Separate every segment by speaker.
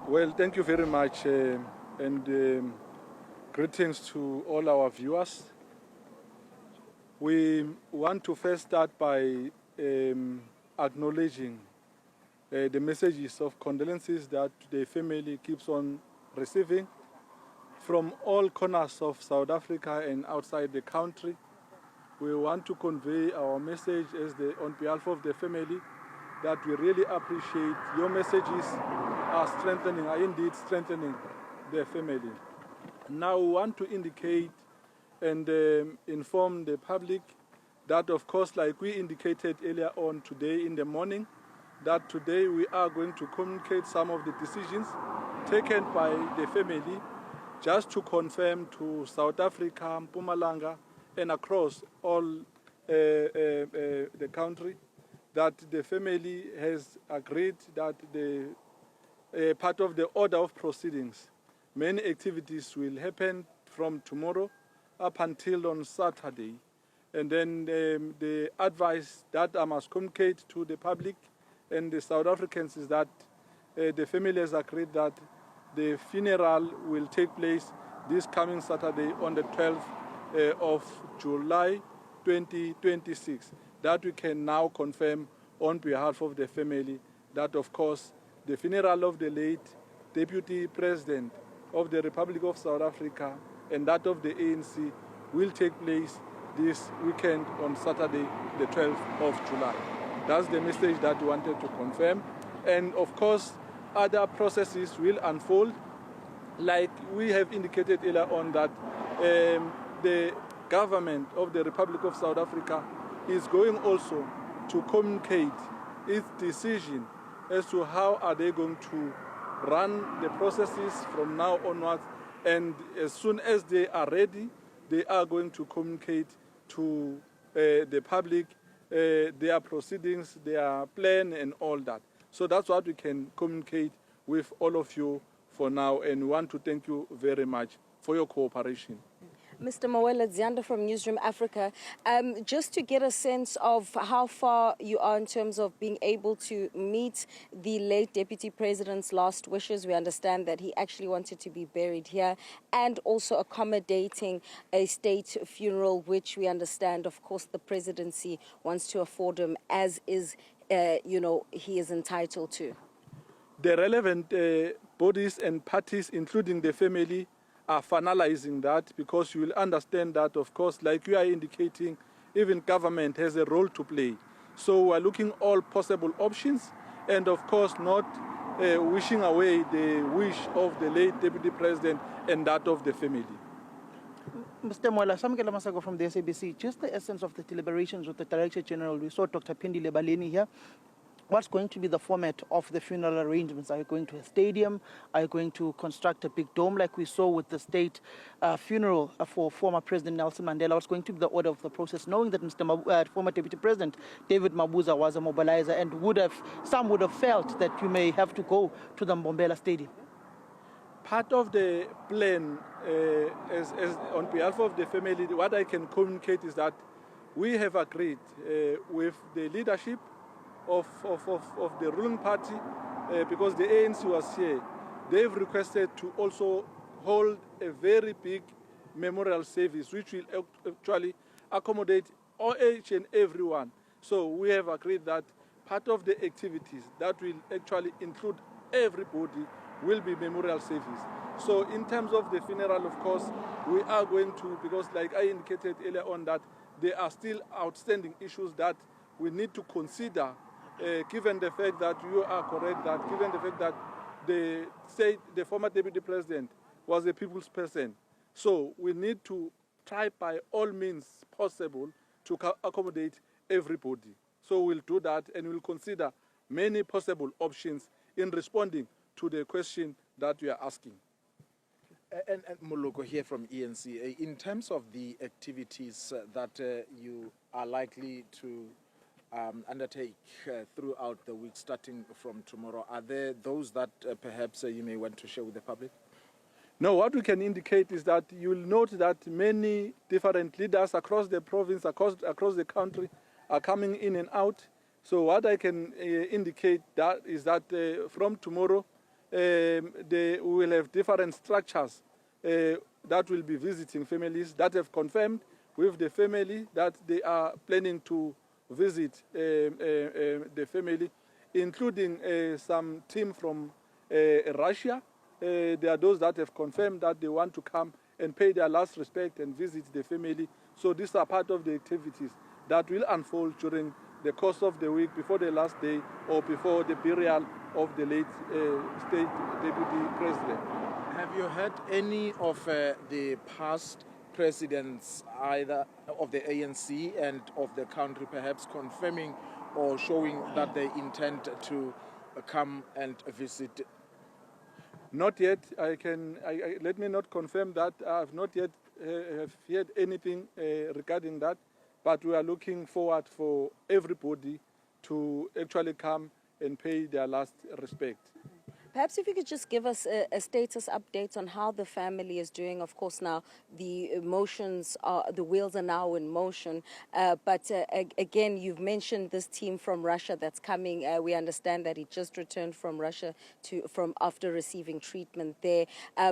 Speaker 1: Well, thank you very much, and greetings to all our viewers. We want to first start by acknowledging the messages of condolences that the family keeps on receiving from all corners of South Africa and outside the country. We want to convey our message on behalf of the family that we really appreciate your messages are indeed strengthening the family. Now we want to indicate and inform the public that, of course, like we indicated earlier on today in the morning, that today we are going to communicate some of the decisions taken by the family just to confirm to South Africa, Mpumalanga, and across all the country that the family has agreed that the part of the order of proceedings, many activities will happen from tomorrow up until on Saturday. And then the advice that I must communicate to the public and the South Africans is that the family has agreed that the funeral will take place this coming Saturday on the 12th of July 2026. That we can now confirm on behalf of the family that, of course, the funeral of the late Deputy President of the Republic of South Africa and that of the ANC will take place this weekend on Saturday, the 12th of July. That's the message that we wanted to confirm. And of course, other processes will unfold. Like we have indicated earlier on that the government of the Republic of South Africa is going also to communicate its decision as to how are they going to run the processes from now onwards, and as soon as they are ready, they are going to communicate to the public their proceedings, their plan and all that. So that's what we can communicate with all of you for now, and we want to thank you very much for your cooperation.
Speaker 2: Mr. Mawela Zianda from Newsroom Africa, just to get a sense of how far you are in terms of being able to meet the late Deputy President's last wishes. We understand that he actually wanted to be buried here and also accommodating a state funeral, which we understand, of course, the presidency wants to afford him as is, he is entitled to.
Speaker 1: The relevant bodies and parties, including the family, are finalizing that, because you will understand that, of course, like you are indicating, even government has a role to play. So we're looking all possible options and, of course, not wishing away the wish of the late Deputy President and that of the family.
Speaker 3: Mr. Mwala, Samkela Masago from the SABC, just the essence of the deliberations with the Director General. We saw Dr. Pindile Baleni here. What's going to be the format of the funeral arrangements? Are you going to a stadium? Are you going to construct a big dome like we saw with the state funeral for former President Nelson Mandela? What's going to be the order of the process, knowing that former Deputy President David Mabuza was a mobilizer and some would have felt that you may have to go to the Mbombela Stadium?
Speaker 1: Part of the plan, as on behalf of the family, what I can communicate is that we have agreed with the leadership of the ruling party, because the ANC was here. They've requested to also hold a very big memorial service, which will actually accommodate each and everyone. So we have agreed that part of the activities that will actually include everybody will be memorial service. So in terms of the funeral, of course, we are going to, because like I indicated earlier on, that there are still outstanding issues that we need to consider, given the fact that you are correct, that given the fact that the former Deputy President was a people's person. So we need to try by all means possible to accommodate everybody. So we'll do that, and we'll consider many possible options in responding to the question that we are asking.
Speaker 4: And Moloko here from ENC, in terms of the activities that you are likely to undertake throughout the week, starting from tomorrow, are there those that perhaps you may want to share with the public?
Speaker 1: No, what we can indicate is that you will note that many different leaders across the province, across the country, are coming in and out. So what I can indicate that is that from tomorrow, we will have different structures that will be visiting families that have confirmed with the family that they are planning to visit the family, including some team from Russia. There are those that have confirmed that they want to come and pay their last respect and visit the family. So these are part of the activities that will unfold during the course of the week before the last day or before the burial of the late state deputy president.
Speaker 4: Have you heard any of the past presidents, either of the ANC and of the country, perhaps confirming or showing that they intend to come and visit?
Speaker 1: Not yet. Let me not confirm that. I have not yet have heard anything regarding that, but we are looking forward for everybody to actually come and pay their last respect.
Speaker 2: Perhaps if you could just give us a status update on how the family is doing. Of course, now the the wheels are now in motion. But again, you've mentioned this team from Russia that's coming. We understand that he just returned from Russia from after receiving treatment there.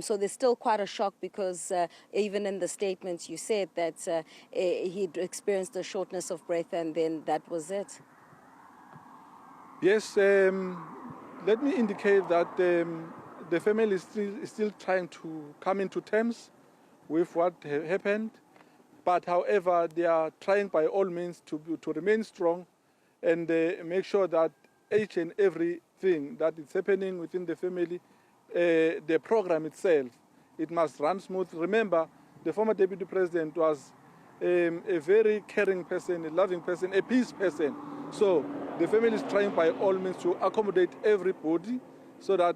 Speaker 2: So there's still quite a shock because even in the statements you said that he'd experienced a shortness of breath and then that was it.
Speaker 1: Yes. Let me indicate that the family is still trying to come into terms with what happened. But however, they are trying by all means to remain strong and make sure that each and everything that is happening within the family, the program itself, it must run smooth. Remember, the former deputy president was a very caring person, a loving person, a peace person. So the family is trying by all means to accommodate everybody so that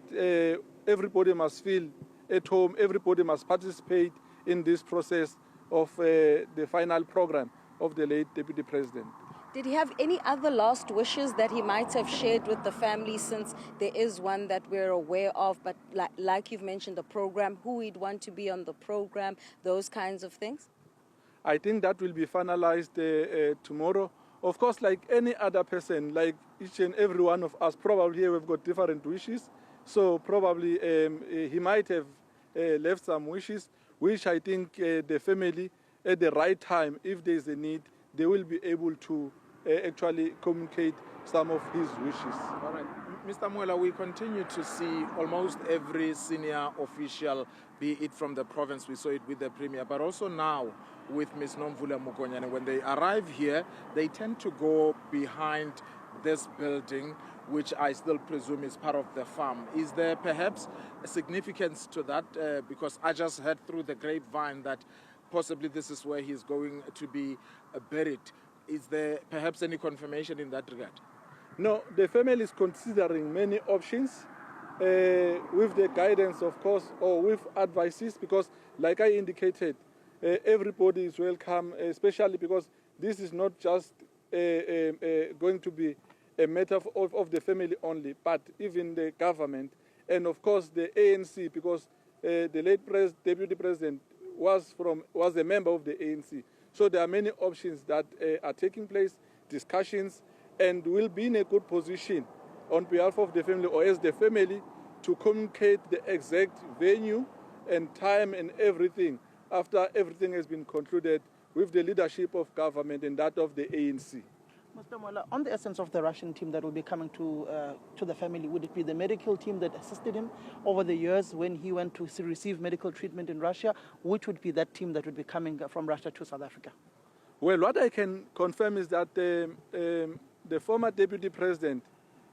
Speaker 1: everybody must feel at home, everybody must participate in this process of the final program of the late deputy president.
Speaker 2: Did he have any other last wishes that he might have shared with the family, since there is one that we're aware of, but like you've mentioned, the program, who he'd want to be on the program, those kinds of things?
Speaker 1: I think that will be finalized tomorrow. Of course, like any other person, like each and every one of us, probably here we've got different wishes. So probably he might have left some wishes, which I think the family, at the right time, if there is a need, they will be able to actually communicate some of his wishes.
Speaker 4: All right. Mr. Mwela, we continue to see almost every senior official, be it from the province, we saw it with the Premier, but also now with Ms. Nomvula Mokonyane. When they arrive here, they tend to go behind this building, which I still presume is part of the farm. Is there perhaps a significance to that? Because I just heard through the grapevine that possibly this is where he's going to be buried. Is there perhaps any confirmation in that regard?
Speaker 1: No, the family is considering many options with the guidance, of course, or with advices, because like I indicated, everybody is welcome, especially because this is not just going to be a matter of the family only, but even the government and of course the ANC, because the late deputy president was a member of the ANC. So there are many options that are taking place, discussions, and will be in a good position on behalf of the family or as the family to communicate the exact venue and time and everything after everything has been concluded with the leadership of government and that of the ANC.
Speaker 3: Mr. Mwela, on the essence of the Russian team that will be coming to the family, would it be the medical team that assisted him over the years when he went to receive medical treatment in Russia? Which would be that team that would be coming from Russia to South Africa?
Speaker 1: Well, what I can confirm is that the former deputy president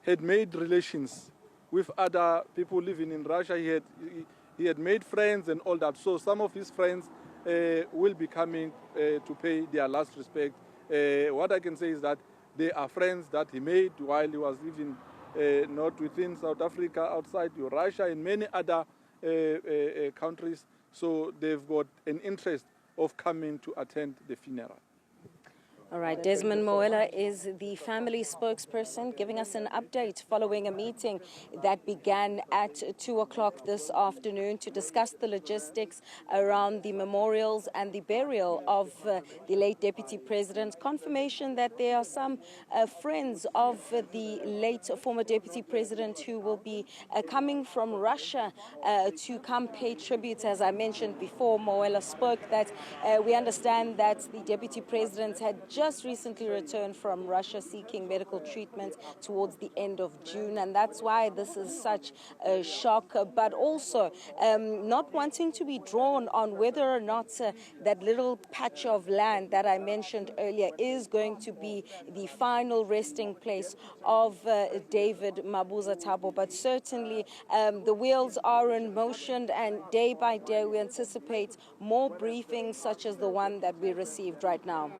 Speaker 1: had made relations with other people living in Russia. He had made friends and all that. So some of his friends will be coming to pay their last respect. What I can say is that they are friends that he made while he was living not within South Africa, outside Russia, and many other countries. So they've got an interest of coming to attend the funeral.
Speaker 2: All right, Desmond Moela is the family spokesperson giving us an update following a meeting that began at 2 o'clock this afternoon to discuss the logistics around the memorials and the burial of the late Deputy President. Confirmation that there are some friends of the late former Deputy President who will be coming from Russia to come pay tribute. As I mentioned before, Moela spoke that we understand that the Deputy President had just recently returned from Russia seeking medical treatment towards the end of June, and that's why this is such a shock, but also not wanting to be drawn on whether or not that little patch of land that I mentioned earlier is going to be the final resting place of David Mabuza Thabo. But certainly the wheels are in motion, and day by day we anticipate more briefings such as the one that we received right now.